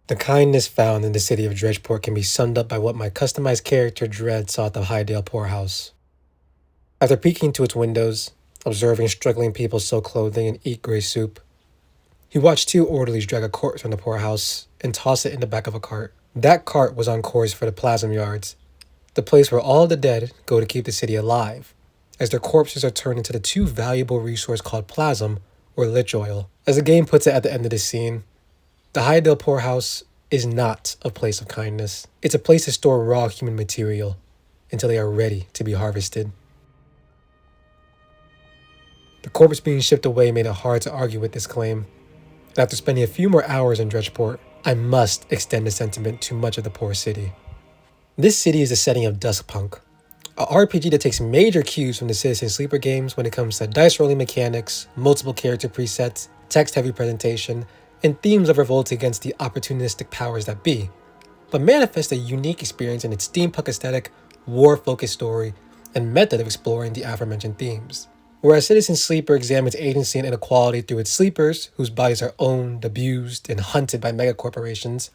The kindness found in the city of Dredgeport can be summed up by what my customized character Dred saw at the Highdale poorhouse. After peeking into its windows, observing struggling people sew clothing and eat gray soup, he watched two orderlies drag a corpse from the poorhouse and toss it in the back of a cart. That cart was on course for the plasm yards, the place where all the dead go to keep the city alive, as their corpses are turned into the too valuable resource called plasm, or lich oil. As the game puts it at the end of the scene, the Highdale poorhouse is not a place of kindness. It's a place to store raw human material until they are ready to be harvested. The corpse being shipped away made it hard to argue with this claim. And after spending a few more hours in Dredgeport, I must extend the sentiment to much of the poor city. This city is the setting of Duskpunk, a RPG that takes major cues from the Citizen Sleeper games when it comes to dice rolling mechanics, multiple character presets, text-heavy presentation, and themes of revolt against the opportunistic powers that be, but manifests a unique experience in its steampunk aesthetic, war-focused story, and method of exploring the aforementioned themes. Whereas Citizen Sleeper examines agency and inequality through its sleepers, whose bodies are owned, abused, and hunted by megacorporations,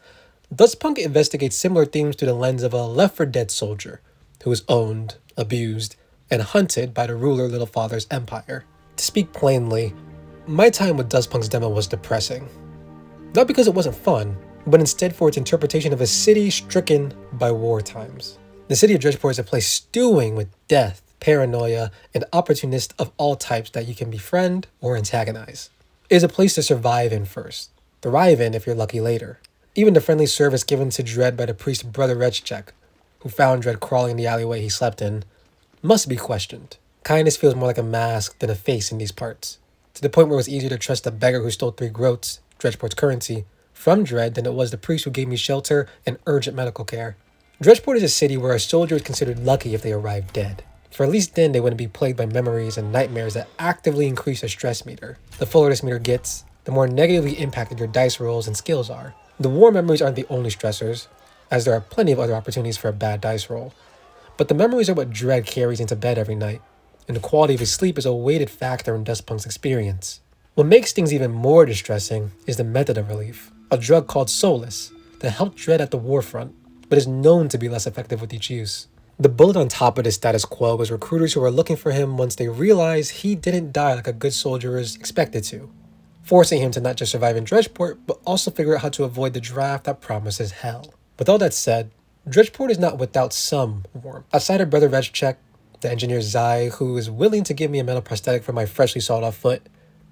Duskpunk investigates similar themes through the lens of a left-for-dead soldier, who is owned, abused, and hunted by the ruler Littlefather's empire. To speak plainly, my time with Duskpunk's demo was depressing. Not because it wasn't fun, but instead for its interpretation of a city stricken by war times. The city of Dredgeport is a place stewing with death, paranoia, and opportunists of all types that you can befriend or antagonize. It is a place to survive in first, thrive in if you're lucky later. Even the friendly service given to Dred by the priest Brother Rechchek, who found Dred crawling in the alleyway he slept in, must be questioned. Kindness feels more like a mask than a face in these parts, to the point where it was easier to trust the beggar who stole 3 groats, Dredgeport's currency, from Dred than it was the priest who gave me shelter and urgent medical care. Dredgeport is a city where a soldier is considered lucky if they arrive dead, for at least then they wouldn't be plagued by memories and nightmares that actively increase their stress meter. The fuller this meter gets, the more negatively impacted your dice rolls and skills are. The war memories aren't the only stressors, as there are plenty of other opportunities for a bad dice roll. But the memories are what Dred carries into bed every night, and the quality of his sleep is a weighted factor in Duskpunk's experience. What makes things even more distressing is the method of relief, a drug called Solace, that helped Dred at the war front, but is known to be less effective with each use. The bullet on top of the status quo was recruiters who were looking for him once they realized he didn't die like a good soldier is expected to, forcing him to not just survive in Dredgeport, but also figure out how to avoid the draft that promises hell. With all that said, Dredgeport is not without some warmth. Outside of Brother Rechchek, the engineer Zai, who is willing to give me a metal prosthetic for my freshly sawed off foot,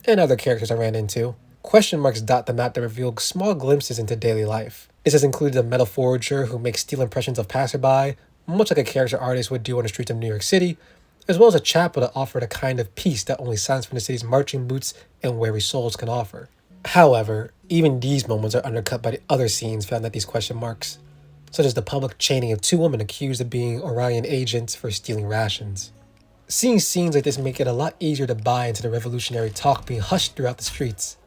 and other characters I ran into, question marks dot the map that reveal small glimpses into daily life. This has included a metal forger who makes steel impressions of passerby, much like a character artist would do on the streets of New York City, as well as a chapel that offered a kind of peace that only silence from the city's marching boots and weary souls can offer. However, even these moments are undercut by the other scenes found at these question marks, such as the public chaining of 2 women accused of being Orion agents for stealing rations. Seeing scenes like this make it a lot easier to buy into the revolutionary talk being hushed throughout the streets.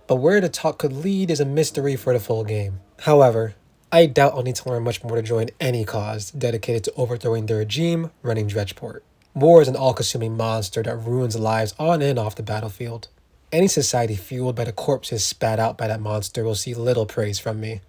But where the talk could lead is a mystery for the full game. However, I doubt I'll need to learn much more to join any cause dedicated to overthrowing the regime running Dredgeport. War is an all-consuming monster that ruins lives on and off the battlefield. Any society fueled by the corpses spat out by that monster will see little praise from me.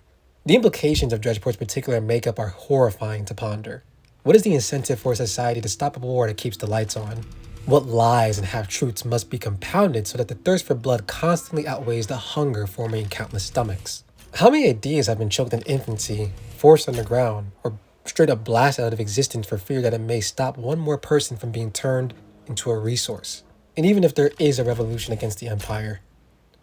The implications of Dredgeport's particular makeup are horrifying to ponder. What is the incentive for a society to stop a war that keeps the lights on? What lies and half-truths must be compounded so that the thirst for blood constantly outweighs the hunger forming countless stomachs? How many ideas have been choked in infancy, forced underground, or straight up blasted out of existence for fear that it may stop one more person from being turned into a resource? And even if there is a revolution against the Empire,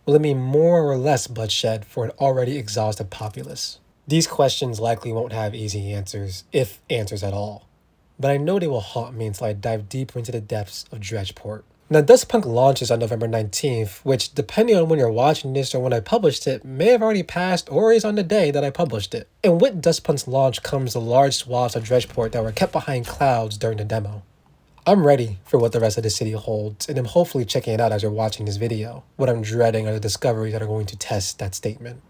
will it mean more or less bloodshed for an already exhausted populace? These questions likely won't have easy answers, if answers at all. But I know they will haunt me until I dive deeper into the depths of Dredgeport. Now, Duskpunk launches on November 19th, which, depending on when you're watching this or when I published it, may have already passed or is on the day that I published it. And with Duskpunk's launch comes the large swaths of Dredgeport that were kept behind clouds during the demo. I'm ready for what the rest of the city holds, and I'm hopefully checking it out as you're watching this video. What I'm dreading are the discoveries that are going to test that statement.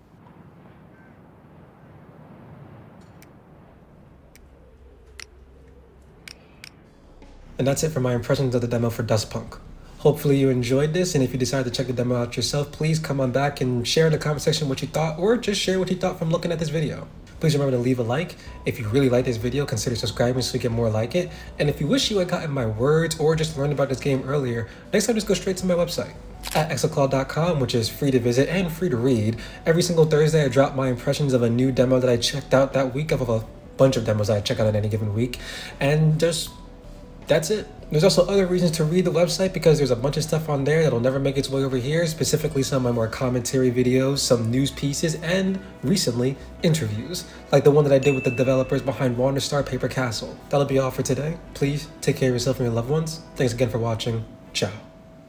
And that's it for my impressions of the demo for Duskpunk. Hopefully you enjoyed this, and if you decide to check the demo out yourself, please come on back and share in the comment section what you thought, or just share what you thought from looking at this video. Please remember to leave a like. If you really like this video, consider subscribing so you get more like it. And if you wish you had gotten my words or just learned about this game earlier, next time just go straight to my website at exalclaw.com, which is free to visit and free to read. Every single Thursday I drop my impressions of a new demo that I checked out that week, of a bunch of demos I check out in any given week, and that's it. There's also other reasons to read the website, because there's a bunch of stuff on there that'll never make its way over here, specifically some of my more commentary videos, some news pieces, and recently, interviews, like the one that I did with the developers behind WanderStar Paper Castle. That'll be all for today. Please take care of yourself and your loved ones. Thanks again for watching. Ciao.